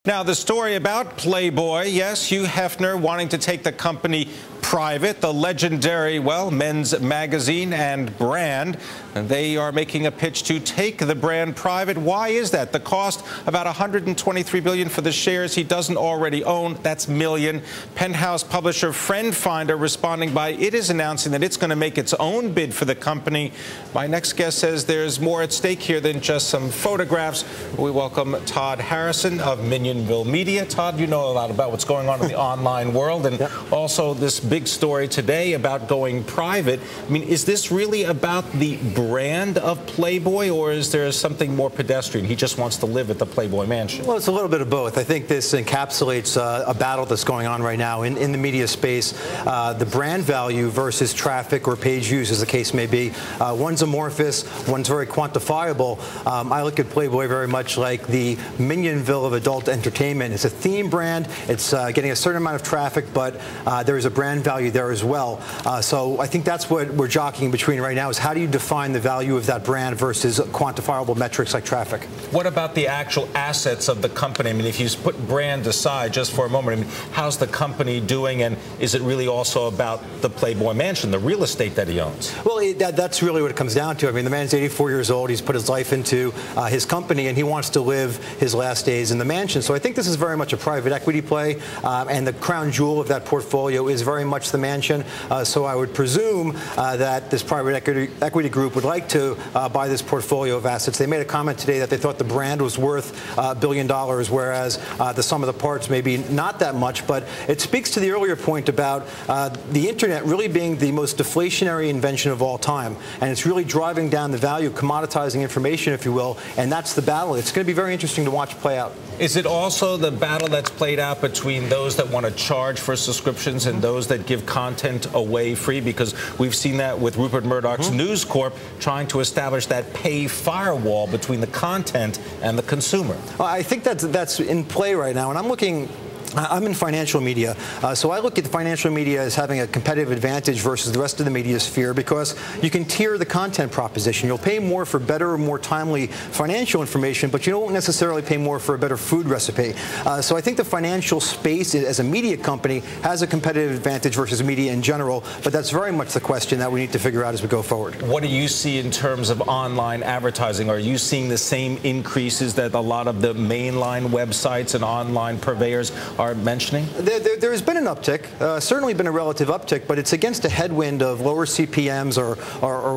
Now, the story about Playboy, yes, Hugh Hefner wanting to take the company private, the legendary, well, men's magazine and brand. And they are making a pitch to take the brand private. Why is that? The cost, about $123 billion for the shares he doesn't already own. That's million. Penthouse publisher FriendFinder responding by it is announcing that it's going to make its own bid for the company. My next guest says there's more at stake here than just some photographs. We welcome Todd Harrison of Minyanville Media. Todd, you know a lot about what's going on in the online world, and also this big story today about going private. I mean, is this really about the brand of Playboy, or is there something more pedestrian? He just wants to live at the Playboy mansion. Well, it's a little bit of both. I think this encapsulates a battle that's going on right now in the media space. The brand value versus traffic or page views, as the case may be. One's amorphous, one's very quantifiable. I look at Playboy very much like the Minyanville of adult entertainment. It's a theme brand. It's getting a certain amount of traffic, but there is a brand value there as well. So I think that's what we're jockeying between right now, is how do you define the value of that brand versus quantifiable metrics like traffic. What about the actual assets of the company? I mean, if you put brand aside just for a moment, I mean, how's the company doing, and is it really also about the Playboy mansion, the real estate that he owns? Well, that's really what it comes down to. I mean, the man's 84 years old. He's put his life into his company, and he wants to live his last days in the mansion. So I think this is very much a private equity play, and the crown jewel of that portfolio is very much the mansion. So I would presume that this private equity group would like to buy this portfolio of assets. They made a comment today that they thought the brand was worth $1 billion, whereas the sum of the parts may be not that much. But it speaks to the earlier point about the internet really being the most deflationary invention of all time. And it's really driving down the value of commoditizing information, if you will. And that's the battle. It's going to be very interesting to watch play out. Is it also the battle that's played out between those that want to charge for subscriptions and those that give content away free? Because we've seen that with Rupert Murdoch's News Corp trying to establish that pay firewall between the content and the consumer. Well, I think that's in play right now. And I'm in financial media, so I look at the financial media as having a competitive advantage versus the rest of the media sphere, because you can tier the content proposition. You'll pay more for better or more timely financial information, but you don't necessarily pay more for a better food recipe. So I think the financial space as a media company has a competitive advantage versus media in general, but that's very much the question that we need to figure out as we go forward. What do you see in terms of online advertising? Are you seeing the same increases that a lot of the mainline websites and online purveyors are mentioning? There has been an uptick, certainly been a relative uptick, but it's against a headwind of lower CPMs or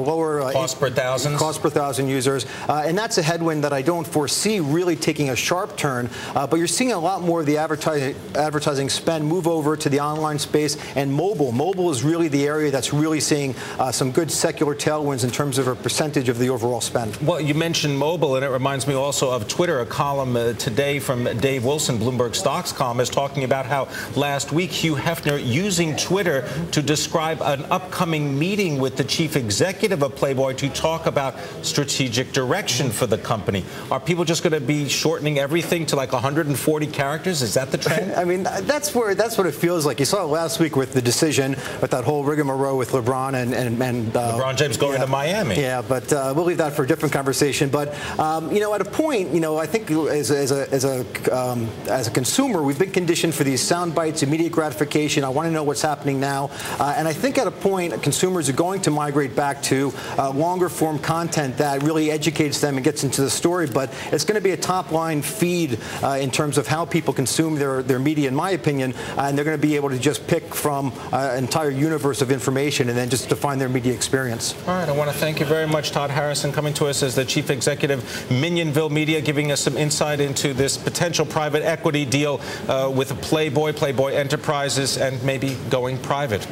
lower cost per thousand users, and that's a headwind that I don't foresee really taking a sharp turn. But you're seeing a lot more of the advertising spend move over to the online space and mobile. Mobile is really the area that's really seeing some good secular tailwinds in terms of a percentage of the overall spend. Well, you mentioned mobile, and it reminds me also of Twitter. A column today from Dave Wilson, Bloomberg Stocks columnist, talking about how last week Hugh Hefner using Twitter to describe an upcoming meeting with the chief executive of Playboy to talk about strategic direction for the company. Are people just going to be shortening everything to like 140 characters? Is that the trend? I mean, that's what it feels like. You saw it last week with the decision, with that whole rigmarole with LeBron and LeBron James going to Miami. Yeah, but we'll leave that for a different conversation. But you know, at a point, you know, I think as a consumer, we've been conditioned for these sound bites, immediate gratification. I want to know what's happening now. And I think at a point, consumers are going to migrate back to longer form content that really educates them and gets into the story. But it's going to be a top line feed in terms of how people consume their media, in my opinion. And they're going to be able to just pick from an entire universe of information and then just define their media experience. All right. I want to thank you very much, Todd Harrison, coming to us as the chief executive, Minyanville Media, giving us some insight into this potential private equity deal with Playboy Enterprises, and maybe going private.